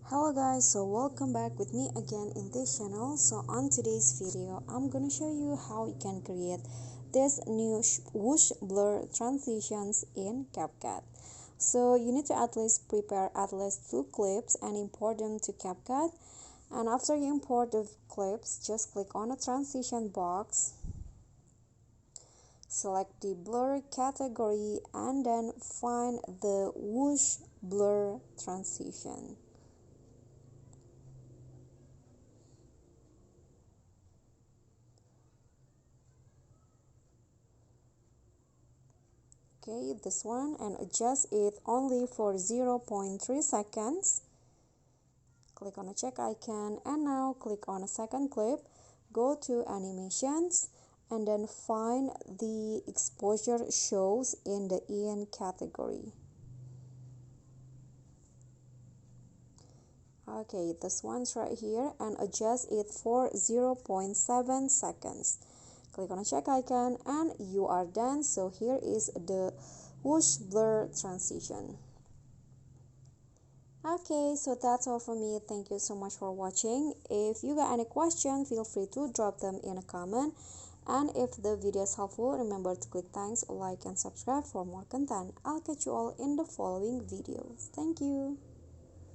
Hello guys, so welcome back with me again in this channel. So on today's video I'm gonna show you how you can create this new whoosh blur transitions in Capcut. So you need to at least prepare at least 2 clips and import them to Capcut. And after you import the clips, just click on a transition box, select the blur category, and then find the whoosh blur transition. Okay, this one, and adjust it only for 0.3 seconds. Click on a check icon, and now click on a second clip, go to animations, and then find the exposure shows in the in category. Okay, this one's right here, and adjust it for 0.7 seconds. Click on a check icon and you are done. So here is the whoosh blur transition. Okay, so that's all for me. Thank you so much for watching. If you got any question, feel free to drop them in a comment. And if the video is helpful, remember to click thanks, like, and subscribe for more content. I'll catch you all in the following videos. Thank you.